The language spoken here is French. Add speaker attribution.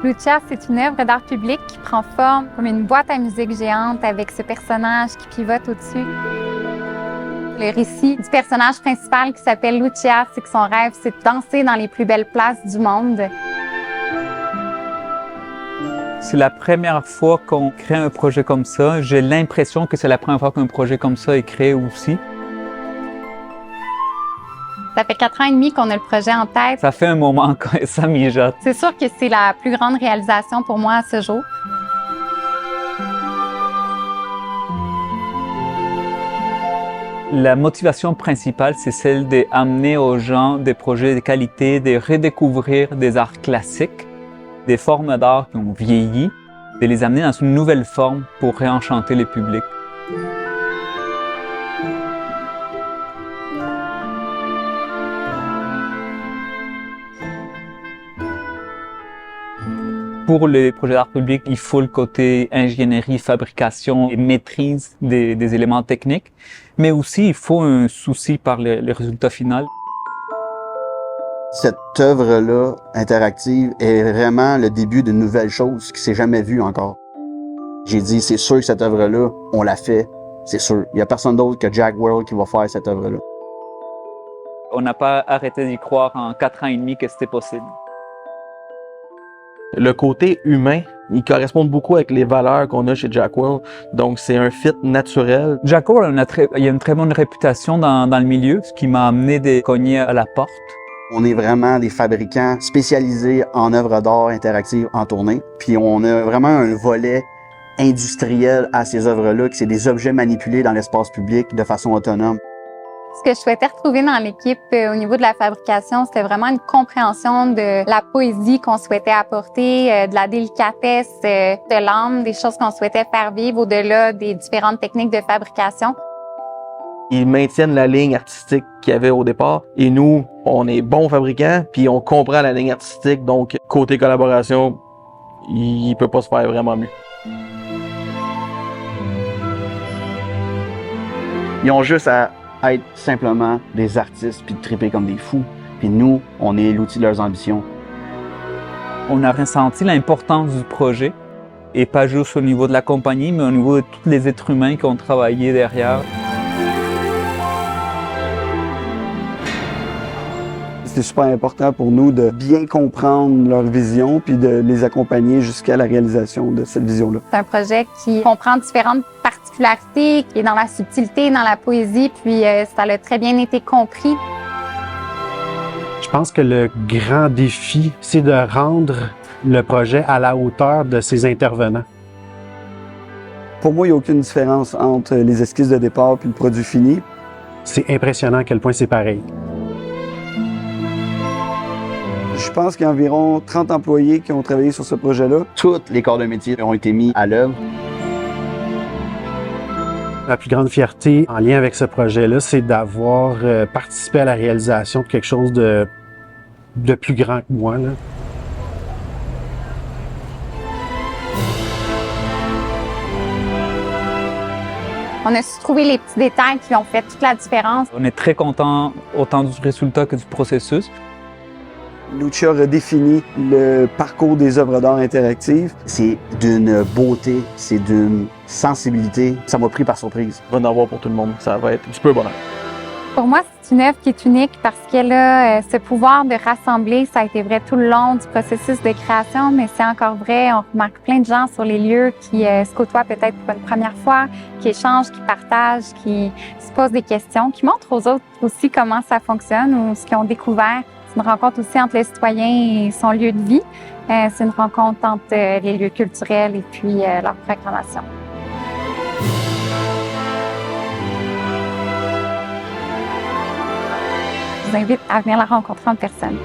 Speaker 1: Lucia, c'est une œuvre d'art public qui prend forme comme une boîte à musique géante avec ce personnage qui pivote au-dessus. Le récit du personnage principal qui s'appelle Lucia, c'est que son rêve, c'est de danser dans les plus belles places du monde.
Speaker 2: C'est la première fois qu'on crée un projet comme ça. J'ai l'impression que c'est la première fois qu'un projet comme ça est créé aussi.
Speaker 1: Ça fait 4 ans et demi qu'on a le projet en tête.
Speaker 2: Ça fait un moment quand ça mijote.
Speaker 1: C'est sûr que c'est la plus grande réalisation pour moi à ce jour.
Speaker 2: La motivation principale, c'est celle d'amener aux gens des projets de qualité, de redécouvrir des arts classiques, des formes d'art qui ont vieilli, de les amener dans une nouvelle forme pour réenchanter le public. Pour les projets d'art public, il faut le côté ingénierie, fabrication et maîtrise des éléments techniques, mais aussi il faut un souci par le résultat final.
Speaker 3: Cette œuvre-là, interactive, est vraiment le début d'une nouvelle chose qui s'est jamais vue encore. J'ai dit, c'est sûr que cette œuvre-là, on l'a fait, c'est sûr. Il n'y a personne d'autre que Jack World qui va faire cette œuvre-là.
Speaker 2: On n'a pas arrêté d'y croire en 4 ans et demi que c'était possible.
Speaker 4: Le côté humain, il correspond beaucoup avec les valeurs qu'on a chez Jack World. Donc, c'est un fit naturel.
Speaker 2: Jack World il a une très bonne réputation dans le milieu, ce qui m'a amené de cogner à la porte.
Speaker 3: On est vraiment des fabricants spécialisés en œuvres d'art interactives en tournée. Puis on a vraiment un volet industriel à ces œuvres-là, qui c'est des objets manipulés dans l'espace public de façon autonome.
Speaker 1: Ce que je souhaitais retrouver dans l'équipe au niveau de la fabrication, c'était vraiment une compréhension de la poésie qu'on souhaitait apporter, de la délicatesse de l'âme, des choses qu'on souhaitait faire vivre au-delà des différentes techniques de fabrication.
Speaker 4: Ils maintiennent la ligne artistique qu'il y avait au départ. Et nous, on est bons fabricants, puis on comprend la ligne artistique. Donc, côté collaboration, il peut pas se faire vraiment mieux.
Speaker 3: Ils ont juste à être simplement des artistes puis de triper comme des fous. Puis nous, on est l'outil de leurs ambitions.
Speaker 2: On a ressenti l'importance du projet, et pas juste au niveau de la compagnie, mais au niveau de tous les êtres humains qui ont travaillé derrière.
Speaker 3: C'est super important pour nous de bien comprendre leur vision puis de les accompagner jusqu'à la réalisation de cette vision-là.
Speaker 1: C'est un projet qui comprend différentes particularités, qui est dans la subtilité, dans la poésie, puis ça a très bien été compris.
Speaker 5: Je pense que le grand défi, c'est de rendre le projet à la hauteur de ses intervenants.
Speaker 3: Pour moi, il n'y a aucune différence entre les esquisses de départ puis le produit fini.
Speaker 5: C'est impressionnant à quel point c'est pareil.
Speaker 3: Je pense qu'il y a environ 30 employés qui ont travaillé sur ce projet-là. Tous les corps de métier ont été mis à l'œuvre.
Speaker 5: La plus grande fierté en lien avec ce projet-là, c'est d'avoir participé à la réalisation de quelque chose de plus grand que moi, là.
Speaker 1: On a su trouver les petits détails qui ont fait toute la différence.
Speaker 2: On est très content autant du résultat que du processus.
Speaker 3: Lucia redéfinit le parcours des œuvres d'art interactives. C'est d'une beauté, c'est d'une sensibilité. Ça m'a pris par surprise.
Speaker 4: Il va en avoir pour tout le monde. Ça va être du peu bonheur.
Speaker 1: Pour moi, c'est une œuvre qui est unique parce qu'elle a ce pouvoir de rassembler. Ça a été vrai tout le long du processus de création, mais c'est encore vrai. On remarque plein de gens sur les lieux qui se côtoient peut-être pour une première fois, qui échangent, qui partagent, qui se posent des questions, qui montrent aux autres aussi comment ça fonctionne ou ce qu'ils ont découvert. C'est une rencontre aussi entre le citoyen et son lieu de vie. C'est une rencontre entre les lieux culturels et puis leur programmation. Je vous invite à venir la rencontrer en personne.